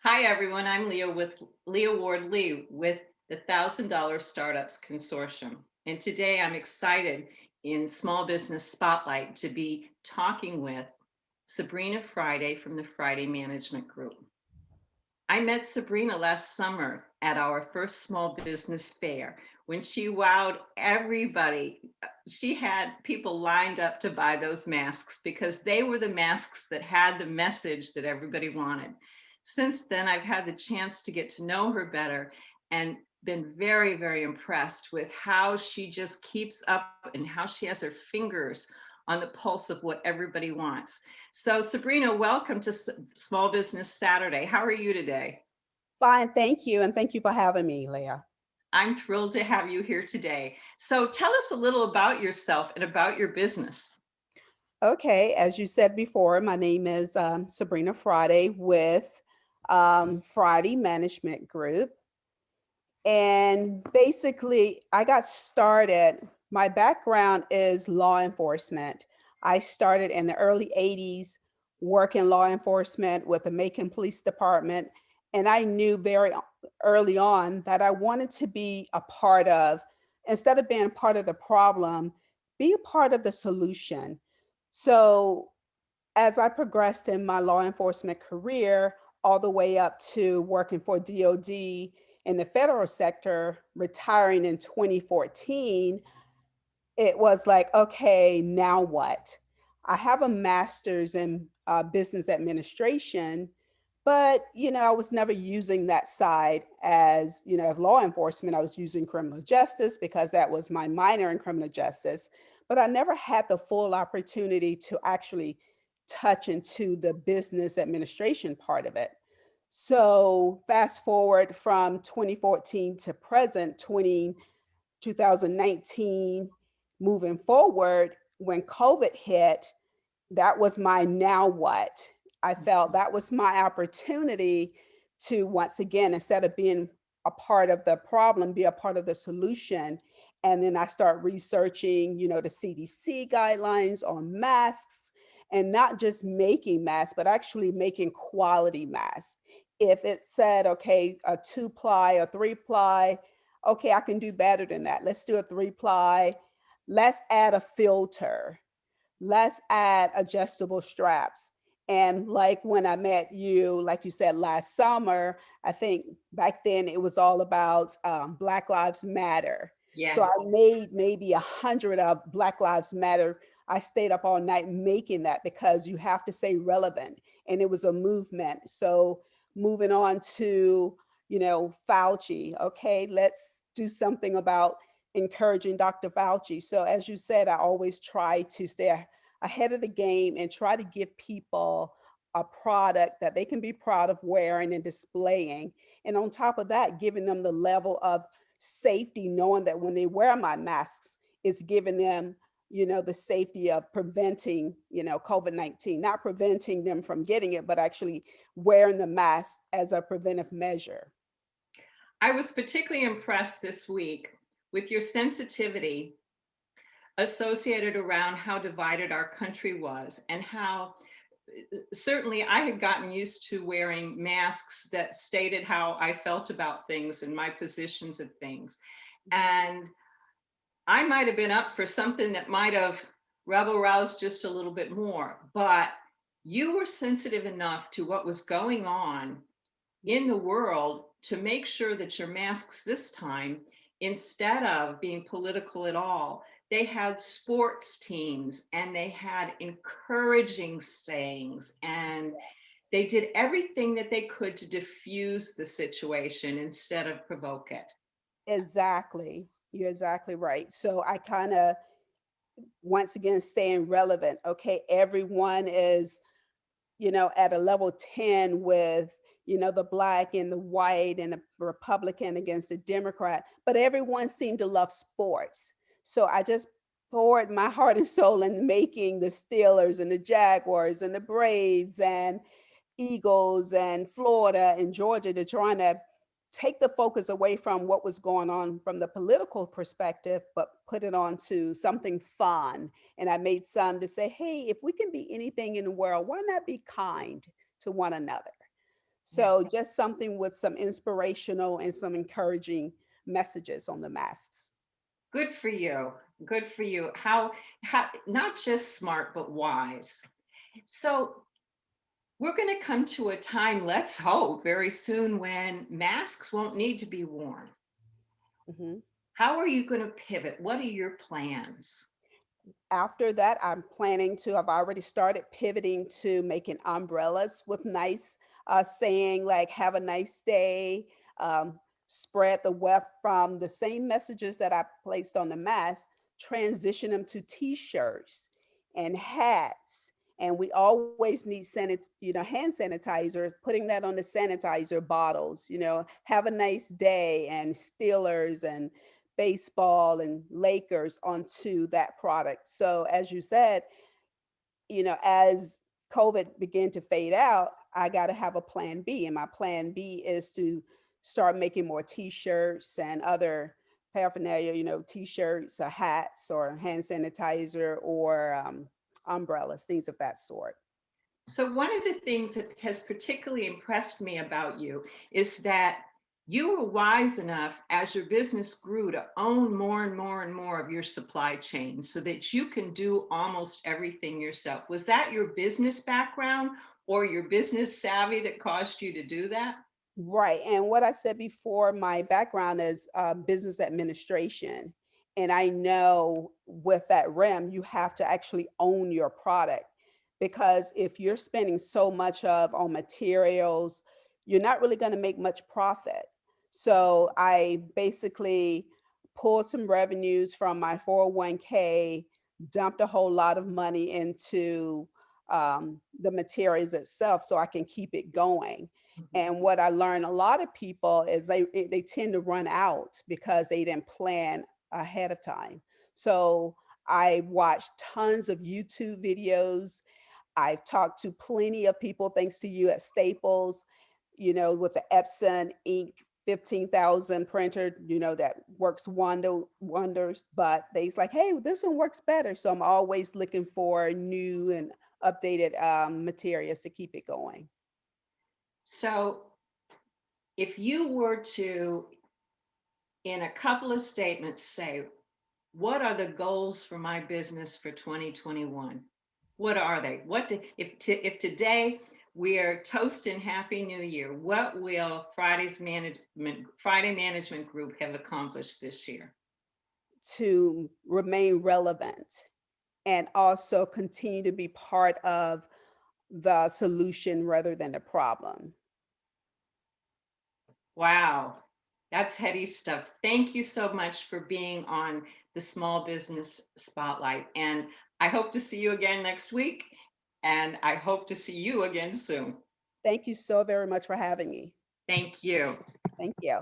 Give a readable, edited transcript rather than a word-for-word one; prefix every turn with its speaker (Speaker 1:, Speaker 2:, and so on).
Speaker 1: Hi, everyone. I'm Leah with Leah Ward Lee with the $1,000 Startups Consortium. And today I'm excited in Small Business Spotlight to be talking with Sabrina Friday from the Friday Management Group. I met Sabrina last summer at our first small business fair when she wowed everybody. She had people lined up to buy those masks because they were the masks that had the message that everybody wanted. Since then, I've had the chance to get to know her better and been very, very impressed with how she just keeps up and how she has her fingers on the pulse of what everybody wants. So, Sabrina, welcome to Small Business Saturday. How are you today?
Speaker 2: Fine, thank you, and thank you for having me, Leah.
Speaker 1: I'm thrilled to have you here today. So, tell us a little about yourself and about your business.
Speaker 2: Okay, as you said before, my name is Sabrina Friday with Friday Management Group. And basically, I got started. My background is law enforcement. I started in the early 80s working law enforcement with the Macon Police Department. And I knew very early on that I wanted to be a part of, instead of being part of the problem, be a part of the solution. So as I progressed in my law enforcement career, all the way up to working for DOD in the federal sector, retiring in 2014, it was like, okay, now what? I have a master's in business administration, but I was never using that side as of law enforcement. I was using criminal justice because that was my minor in criminal justice, but I never had the full opportunity to actually touch into the business administration part of it. So fast forward from 2014 to present, 2019, moving forward, when COVID hit, that was my now what. I felt that was my opportunity to once again, instead of being a part of the problem, be a part of the solution. And then I start researching, the CDC guidelines on masks, and not just making masks, but actually making quality masks. If it said, okay, a 2-ply or 3-ply, okay, I can do better than that. Let's do a 3-ply. Let's add a filter. Let's add adjustable straps. And like when I met you, like you said last summer, I think back then it was all about Black Lives Matter. So I
Speaker 1: Yes.
Speaker 2: made maybe 100 of Black Lives Matter. I stayed up all night making that because you have to stay relevant. And it was a movement. So moving on to, Fauci, okay, let's do something about encouraging Dr. Fauci. So as you said, I always try to stay ahead of the game and try to give people a product that they can be proud of wearing and displaying. And on top of that, giving them the level of safety, knowing that when they wear my masks, it's giving them, the safety of preventing, COVID-19, not preventing them from getting it, but actually wearing the mask as a preventive measure.
Speaker 1: I was particularly impressed this week with your sensitivity associated around how divided our country was and how certainly I had gotten used to wearing masks that stated how I felt about things and my positions of things. And I might have been up for something that might have rebel roused just a little bit more, but you were sensitive enough to what was going on in the world to make sure that your masks this time, instead of being political at all, they had sports teams and they had encouraging sayings and they did everything that they could to diffuse the situation instead of provoke it.
Speaker 2: Exactly. You're exactly right. So I kind of, once again, staying relevant. Okay, everyone is, at a level 10 with, the black and the white and the Republican against the Democrat, but everyone seemed to love sports. So I just poured my heart and soul in making the Steelers and the Jaguars and the Braves and Eagles and Florida and Georgia, to trying to take the focus away from what was going on from the political perspective, but put it on to something fun. And I made some to say, hey, if we can be anything in the world, why not be kind to one another?
Speaker 1: Yeah.
Speaker 2: So just something with some inspirational and some encouraging messages on the masks.
Speaker 1: Good for you. Good for you. How not just smart but wise. So we're going to come to a time, let's hope, very soon when masks won't need to be worn.
Speaker 2: Mhm.
Speaker 1: How are you going to pivot? What are your plans?
Speaker 2: After that, I've already started pivoting to making umbrellas with nice saying like, have a nice day, um, spread the wealth from the same messages that I placed on the mask, transition them to t-shirts and hats. And we always need hand sanitizers, putting that on the sanitizer bottles, have a nice day and Steelers and baseball and Lakers onto that product. So as you said, as COVID began to fade out, I got to have a plan B. And my plan B is to start making more t-shirts and other paraphernalia, t-shirts, hats or hand sanitizer or umbrellas, things of that sort.
Speaker 1: So, one of the things that has particularly impressed me about you is that you were wise enough as your business grew to own more and more and more of your supply chain so that you can do almost everything yourself. Was that your business background or your business savvy that caused you to do that?
Speaker 2: Right. And what I said before, my background is business administration. And I know with that realm, you have to actually own your product because if you're spending so much of on materials, you're not really going to make much profit. So I basically pulled some revenues from my 401k, dumped a whole lot of money into the materials itself so I can keep it going.
Speaker 1: Mhm.
Speaker 2: And what I learned, a lot of people is they tend to run out because they didn't plan ahead of time. So I watched tons of YouTube videos. I've talked to plenty of people, thanks to you at Staples, with the Epson ink 15,000 printer, that works wonders. But they's like, hey, this one works better. So I'm always looking for new and updated materials to keep it going.
Speaker 1: So, if you were to, in a couple of statements, say, what are the goals for my business for 2021? What are they? If today we are toasting Happy New Year, what will Friday Management Group have accomplished this year?
Speaker 2: To remain relevant and also continue to be part of the solution rather than the problem.
Speaker 1: Wow, that's heady stuff. Thank you so much for being on the Small Business Spotlight. And I hope to see you again next week. And I hope to see you again soon.
Speaker 2: Thank you so very much for having me.
Speaker 1: Thank you.
Speaker 2: Thank you.